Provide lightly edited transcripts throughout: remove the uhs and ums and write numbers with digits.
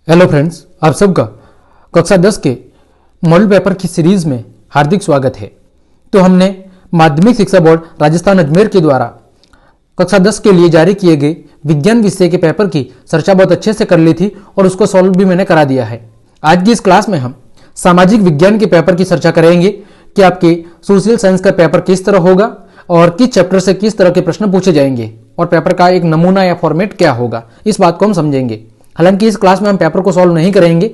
Hello friends, आप सबका कक्षा 10 के मॉडल पेपर की सीरीज में हार्दिक स्वागत है। तो हमने माध्यमिक शिक्षा बोर्ड राजस्थान अजमेर के द्वारा कक्षा 10 के लिए जारी किए गए विज्ञान विषय के पेपर की चर्चा बहुत अच्छे से कर ली थी और उसको सॉल्व भी मैंने करा दिया है। आज की इस क्लास में हम सामाजिक विज्ञान के पेपर की चर्चा करेंगे कि आपके सोशल साइंस का पेपर किस तरह होगा और किस चैप्टर से किस तरह के प्रश्न पूछे जाएंगे और पेपर का एक नमूना या फॉर्मेट क्या होगा, इस बात को हम समझेंगे। हालांकि इस क्लास में हम पेपर को सॉल्व नहीं करेंगे।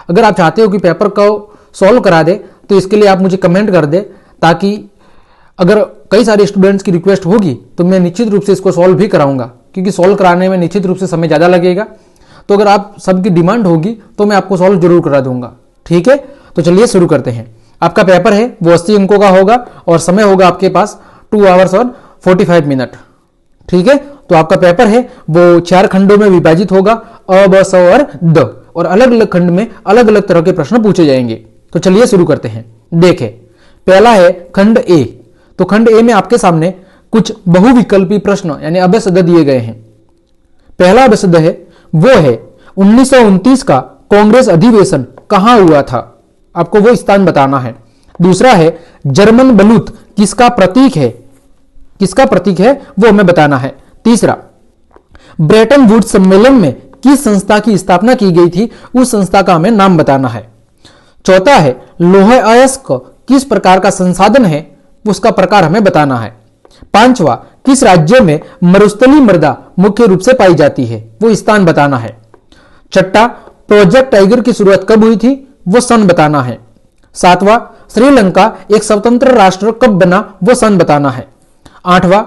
अगर आप चाहते हो कि पेपर को सॉल्व करा दे तो इसके लिए आप मुझे कमेंट कर दे, ताकि अगर कई सारे स्टूडेंट्स की रिक्वेस्ट होगी तो मैं निश्चित रूप से इसको सॉल्व भी कराऊंगा, क्योंकि सॉल्व कराने में निश्चित रूप से समय ज़्यादा लगेगा। तो अगर आप सबकी डिमांड होगी तो मैं आपको सॉल्व जरूर करा दूंगा। ठीक है, तो चलिए शुरू करते हैं। आपका पेपर है वो 80 अंकों का होगा और समय होगा आपके पास 2 आवर्स और 45 मिनट। ठीक है, तो आपका पेपर है वो 4 खंडों में विभाजित होगा, अ, ब, स और द, और अलग अलग खंड में अलग अलग तरह के प्रश्न पूछे जाएंगे। तो चलिए शुरू करते हैं। देखें, पहला है खंड ए। तो खंड ए में आपके सामने कुछ बहुविकल्पी प्रश्न यानी अभ्यसद दिए गए हैं। पहला अभ्यसद है वो है 1929 का कांग्रेस अधिवेशन कहां हुआ था, आपको वो स्थान बताना है। दूसरा है जर्मन बलूत किसका प्रतीक है, किसका प्रतीक है वो हमें बताना है। तीसरा, ब्रेटन वुड्स सम्मेलन में किस संस्था की स्थापना की गई थी, उस संस्था का हमें नाम बताना है। चौथा है लौह अयस्क किस प्रकार का संसाधन है, उसका प्रकार हमें बताना है। पांचवा, किस राज्य में मरुस्थलीय मृदा मुख्य रूप से पाई जाती है, वो स्थान बताना है। छठा, प्रोजेक्ट टाइगर की शुरुआत कब हुई थी, वो सन बताना है। सातवां, श्रीलंका एक स्वतंत्र राष्ट्र कब बना, वो सन बताना है। आठवां,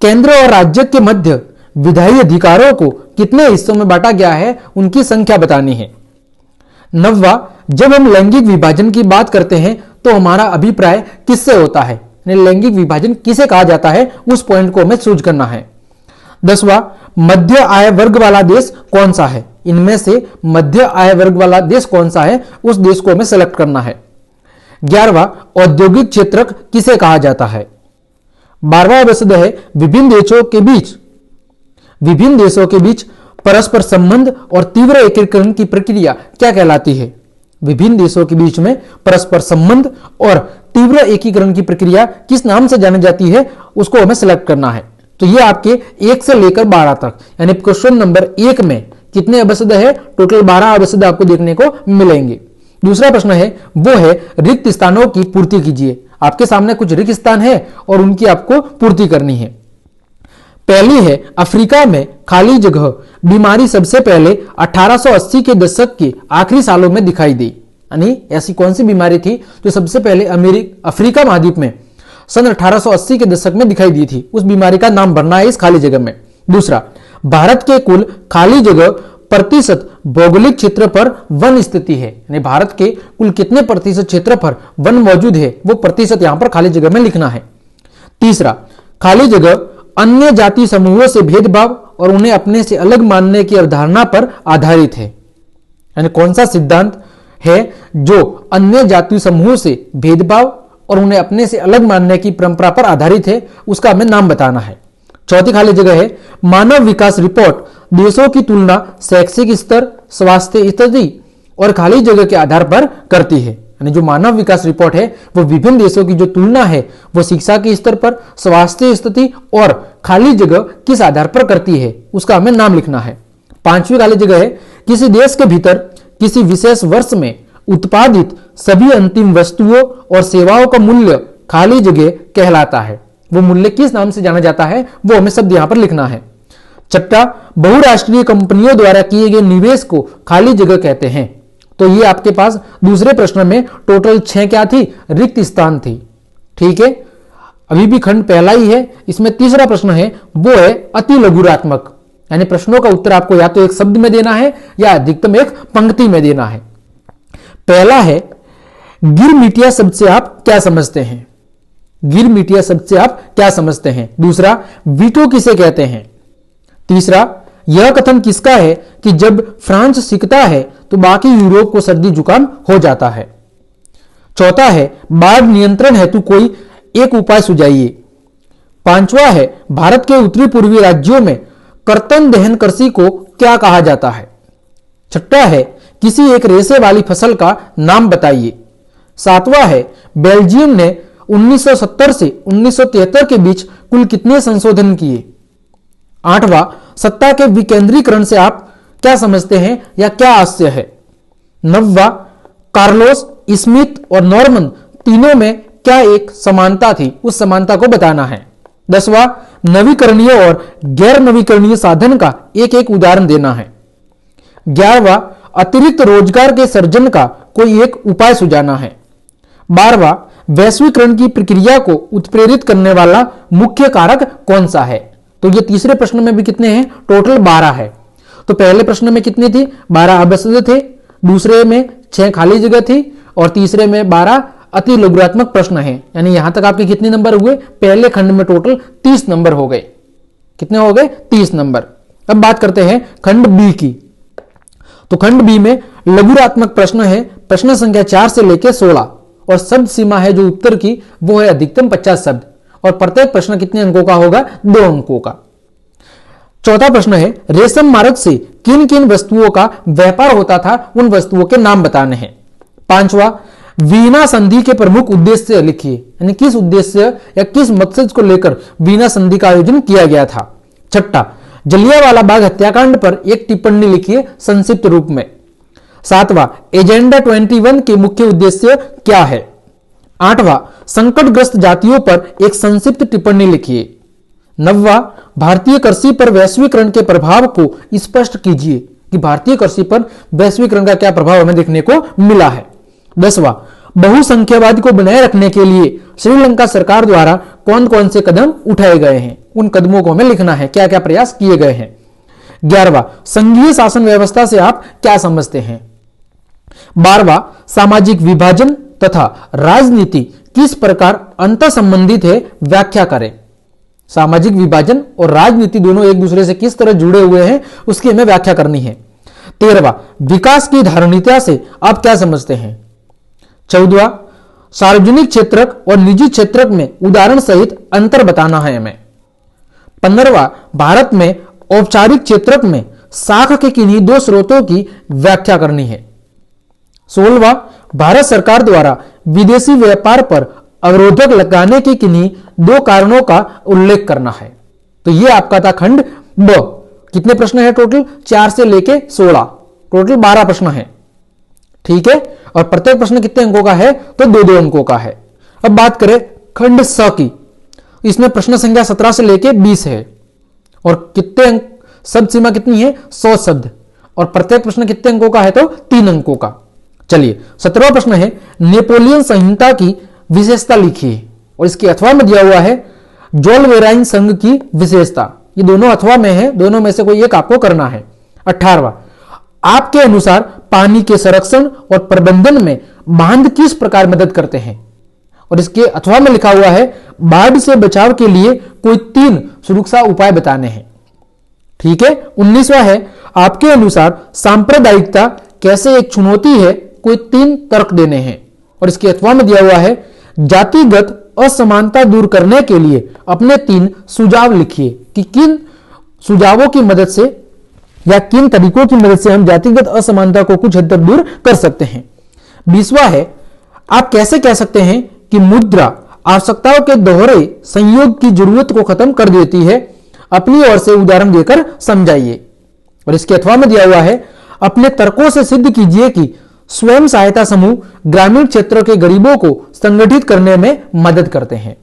केंद्र और राज्य के मध्य विधायी अधिकारों को कितने हिस्सों में बांटा गया है, उनकी संख्या बतानी है। नववां, जब हम लैंगिक विभाजन की बात करते हैं तो हमारा अभिप्राय किससे होता है, लैंगिक विभाजन किसे कहा जाता है, उस पॉइंट को हमें चूज करना है। 10वां, मध्य आय वर्ग वाला देश कौन सा है, इनमें से मध्य आय वर्ग वाला देश कौन सा है, उस देश को हमें सेलेक्ट करना है। 11वां, औद्योगिक क्षेत्र किसे कहा जाता है। 12वां अभ्यसद है विभिन्न देशों के बीच परस्पर संबंध और तीव्र एकीकरण की प्रक्रिया क्या कहलाती है। विभिन्न देशों के बीच में परस्पर संबंध और तीव्र एकीकरण की प्रक्रिया किस नाम से जानी जाती है, उसको हमें सेलेक्ट करना है। तो ये आपके 1 से लेकर 12 तक यानी क्वेश्चन नंबर 1 में कितने अभ्यसद है, टोटल 12 अभ्यसद आपको देखने को मिलेंगे। दूसरा प्रश्न है वो है रिक्त स्थानों की पूर्ति कीजिए। आपके सामने कुछ रिक्त स्थान है और उनकी आपको पूर्ति करनी है। पहली है अफ्रीका में खाली जगह बीमारी सबसे पहले 1880 के दशक के आखिरी सालों में दिखाई दी, यानी ऐसी कौन सी बीमारी थी जो सबसे पहले अफ्रीका महाद्वीप में सन 1880 के दशक में दिखाई दी थी, उस बीमारी का नाम भरना है इस खाली जगह में। दूसरा, भारत के कुल खाली जगह प्रतिशत भौगोलिक क्षेत्र पर वन स्थिति है, यानी भारत के कुल कितने प्रतिशत क्षेत्र पर वन मौजूद है, वो प्रतिशत यहां पर खाली जगह में लिखना है। तीसरा, खाली जगह अन्य जाति समूहों से भेदभाव और उन्हें अपने से अलग मानने की अवधारणा पर आधारित है, यानी कौन सा सिद्धांत है जो अन्य जाति समूहों से भेदभाव और उन्हें अपने से अलग मानने की परंपरा पर आधारित है, उसका हमें नाम बताना है। चौथी खाली जगह है मानव विकास रिपोर्ट देशों की तुलना शैक्षिक स्तर, स्वास्थ्य स्थिति और खाली जगह के आधार पर करती है, यानी जो मानव विकास रिपोर्ट है वो विभिन्न देशों की जो तुलना है वो शिक्षा के स्तर पर, स्वास्थ्य स्थिति और खाली जगह किस आधार पर करती है, उसका हमें नाम लिखना है। पांचवी खाली जगह है किसी देश के भीतर किसी विशेष वर्ष में उत्पादित सभी अंतिम वस्तुओं और सेवाओं का मूल्य खाली जगह कहलाता है, वो मूल्य किस नाम से जाना जाता है, वो हमें शब्द यहां पर लिखना है। छठा, बहुराष्ट्रीय कंपनियों द्वारा किए गए निवेश को खाली जगह कहते हैं। तो ये आपके पास दूसरे प्रश्न में टोटल 6 क्या थी, रिक्त स्थान थी। ठीक है, अभी भी खंड पहला ही है। इसमें तीसरा प्रश्न है वो है अति लघुरात्मक, यानी प्रश्नों का उत्तर आपको या तो एक शब्द में देना है या अधिकतम एक पंक्ति में देना है। पहला है गिरमिटिया शब्द से आप क्या समझते हैं, गिरमिटिया शब्द से आप क्या समझते हैं। दूसरा, वीटो किसे कहते हैं। तीसरा, यह कथन किसका है कि जब फ्रांस सीखता है तो बाकी यूरोप को सर्दी जुकाम हो जाता है। चौथा है बाढ़ नियंत्रण हेतु कोई एक उपाय सुझाइए। पांचवा है भारत के उत्तरी पूर्वी राज्यों में कर्तन दहन कृषि को क्या कहा जाता है। छठा है किसी एक रेशे वाली फसल का नाम बताइए। सातवां है बेल्जियम ने 1970 से 1973 के बीच कुल कितने संशोधन किए। आठवां सत्ता के विकेंद्रीकरण से आप क्या समझते हैं या क्या आशय है। नौवां कार्लोस, स्मिथ और नॉर्मन तीनों में क्या एक समानता थी, उस समानता को बताना है। 10वां नवीकरणीय और गैर नवीकरणीय साधन का एक एक उदाहरण देना है। 11वां अतिरिक्त रोजगार के सृजन का कोई एक उपाय सुझाना है। 12वां वैश्वीकरण की प्रक्रिया को उत्प्रेरित करने वाला मुख्य कारक कौन सा है। तो ये तीसरे प्रश्न में भी कितने हैं, टोटल 12 है। तो पहले प्रश्न में कितनी थी, 12 अभ्यस्त थे, दूसरे में 6 खाली जगह थी और तीसरे में 12 अति लघुरात्मक प्रश्न है। यानी यहां तक आपके कितने नंबर हुए, पहले खंड में टोटल 30 नंबर हो गए। कितने हो गए, 30 नंबर। अब बात करते हैं खंड बी की। तो खंड बी में लघुरात्मक प्रश्न है, प्रश्न संख्या 4 से लेकर 16 और शब्द सीमा है जो उत्तर की वो है अधिकतम 50 शब्द और प्रत्येक प्रश्न कितने अंकों का होगा, 2 अंकों का। चौथा प्रश्न है रेशम मार्ग से किन किन वस्तुओं का व्यापार होता था, उन वस्तुओं के नाम बताने हैं। 5वां वीना संधि के प्रमुख उद्देश्य लिखिए, यानी किस उद्देश्य या किस मकसद को लेकर वीना संधि का आयोजन किया गया था। 6 जलियांवाला बाग हत्याकांड पर एक टिप्पणी लिखिए संक्षिप्त रूप में। 7वां एजेंडा 21 के मुख्य उद्देश्य क्या है। 8वां संकटग्रस्त जातियों पर एक संक्षिप्त टिप्पणी लिखिए। 9वां भारतीय कृषि पर वैश्वीकरण के प्रभाव को स्पष्ट कीजिए कि भारतीय कृषि पर वैश्वीकरण का क्या प्रभाव हमें देखने को मिला है। 10वां बहुसंख्यावाद को बनाए रखने के लिए श्रीलंका सरकार द्वारा कौन कौन से कदम उठाए गए हैं, उन कदमों को हमें लिखना है, क्या क्या प्रयास किए गए हैं। 11वां संघीय शासन व्यवस्था से आप क्या समझते हैं। 12वां सामाजिक विभाजन तथा राजनीति किस प्रकार अंतर संबंधित है, व्याख्या करें। सामाजिक विभाजन और राजनीति दोनों एक दूसरे से किस तरह जुड़े हुए हैं उसकी हमें व्याख्या करनी है। 13वां विकास की धारणीयता से आप क्या समझते हैं। 14वां सार्वजनिक क्षेत्रक और निजी क्षेत्रक में उदाहरण सहित अंतर बताना है हमें। 15वां भारत में औपचारिक क्षेत्रक में शाख के किन्हीं 2 स्रोतों की व्याख्या करनी है। 16वां भारत सरकार द्वारा विदेशी व्यापार पर अवरोधक लगाने के किन्हीं 2 कारणों का उल्लेख करना है। तो ये आपका था खंड ब। कितने प्रश्न है टोटल, 4 से लेके 16, टोटल 12 प्रश्न है। ठीक है, और प्रत्येक प्रश्न कितने अंकों का है, तो 2-2 अंकों का है। अब बात करें खंड स की। इसमें प्रश्न संख्या 17 से लेके 20 है और कितने अंक, शब्द सीमा कितनी है, 100 शब्द और प्रत्येक प्रश्न कितने अंकों का है, तो 3 अंकों का। चलिए 17वां प्रश्न है नेपोलियन संहिता की विशेषता लिखिए और इसके अथवा में दिया हुआ है जोलवेराइन संघ की विशेषता। ये दोनों अथवा में है, दोनों में से कोई एक आपको करना है। 18वां आपके अनुसार पानी के संरक्षण और प्रबंधन में बांध किस प्रकार मदद करते हैं और इसके अथवा में लिखा हुआ है बाढ़ से बचाव के लिए कोई 3 सुरक्षा उपाय बताने हैं। ठीक है। 19वां है आपके अनुसार सांप्रदायिकता कैसे एक चुनौती है, कोई 3 तर्क देने हैं और इसके अथवा में दिया हुआ है जातिगत असमानता दूर करने के लिए अपने 3 सुझाव लिखिए कि किन सुझावों की मदद से या किन तरीकों की मदद से हम जातिगत असमानता को कुछ हद तक दूर कर सकते हैं। 20वां है आप कैसे कह सकते हैं कि मुद्रा आवश्यकताओं के दोहरे संयोग की जरूरत को खत्म कर देती है, अपनी ओर से उदाहरण देकर समझाइए और इसके अथवा में दिया हुआ है अपने तर्कों से सिद्ध कीजिए कि स्वयं सहायता समूह ग्रामीण क्षेत्रों के गरीबों को संगठित करने में मदद करते हैं।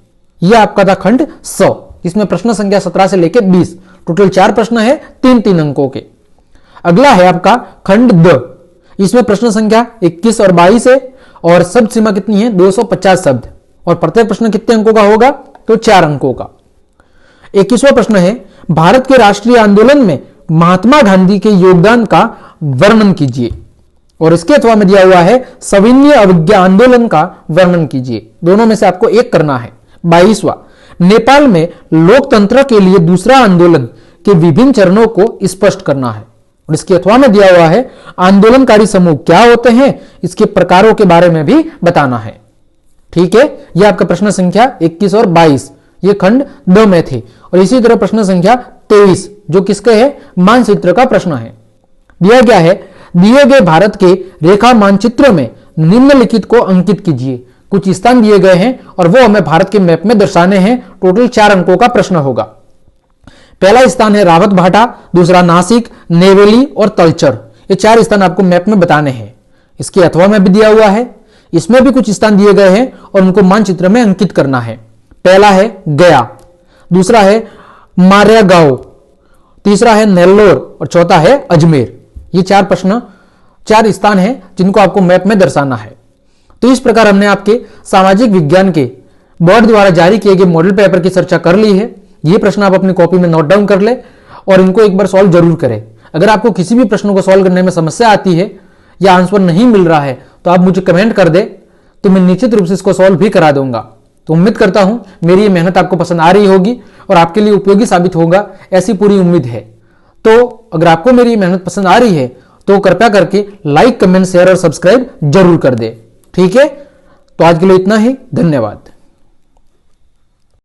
यह आपका था खंड 100। इसमें प्रश्न संख्या 17 से लेकर 20, टोटल 4 प्रश्न है, 3-3 अंकों के। अगला है आपका खंड द। इसमें प्रश्न संख्या 21 और 22 है और शब्द सीमा कितनी है, 250 शब्द और प्रत्येक प्रश्न कितने अंकों का होगा, तो 4 अंकों का। 21वां प्रश्न है भारत के राष्ट्रीय आंदोलन में महात्मा गांधी के योगदान का वर्णन कीजिए और इसके अथवा में दिया हुआ है सविनय अवज्ञा आंदोलन का वर्णन कीजिए। दोनों में से आपको एक करना है। 22वां नेपाल में लोकतंत्र के लिए दूसरा आंदोलन के विभिन्न चरणों को स्पष्ट करना है और इसके अथवा में दिया हुआ है आंदोलनकारी समूह क्या होते हैं, इसके प्रकारों के बारे में भी बताना है। ठीक है, यह आपका प्रश्न संख्या 21 और 22 ये खंड द में थे और इसी तरह प्रश्न संख्या 23 जो किसके है, मानचित्र का प्रश्न है। दिया गया है दिए गए भारत के रेखा मानचित्र में निम्नलिखित को अंकित कीजिए। कुछ स्थान दिए गए हैं और वो हमें भारत के मैप में दर्शाने हैं। टोटल 4 अंकों का प्रश्न होगा। पहला स्थान है रावत भाटा, दूसरा नासिक, नेवेली और तलचर। ये 4 स्थान आपको मैप में बताने हैं। इसके अथवा में भी दिया हुआ है, इसमें भी कुछ स्थान दिए गए हैं और उनको मानचित्र में अंकित करना है। पहला है गया, दूसरा है मारियागांव, तीसरा है नेल्लोर और चौथा है अजमेर। ये 4 स्थान हैं जिनको आपको मैप में दर्शाना है। तो इस प्रकार हमने आपके सामाजिक विज्ञान के बोर्ड द्वारा जारी किए गए मॉडल पेपर की चर्चा कर ली है। ये प्रश्न आप अपनी कॉपी में नोट डाउन कर ले और इनको एक बार सॉल्व जरूर करें। अगर आपको किसी भी प्रश्न को सॉल्व करने में समस्या आती है या आंसर नहीं मिल रहा है तो आप मुझे कमेंट कर दे, तो मैं निश्चित रूप से इसको सॉल्व भी करा दूंगा। तो उम्मीद करता हूं मेरी ये मेहनत आपको पसंद आ रही होगी और आपके लिए उपयोगी साबित होगा, ऐसी पूरी उम्मीद है। तो अगर आपको मेरी मेहनत पसंद आ रही है तो कृपया करके लाइक, कमेंट, शेयर और सब्सक्राइब जरूर कर दे। ठीक है, तो आज के लिए इतना ही। धन्यवाद।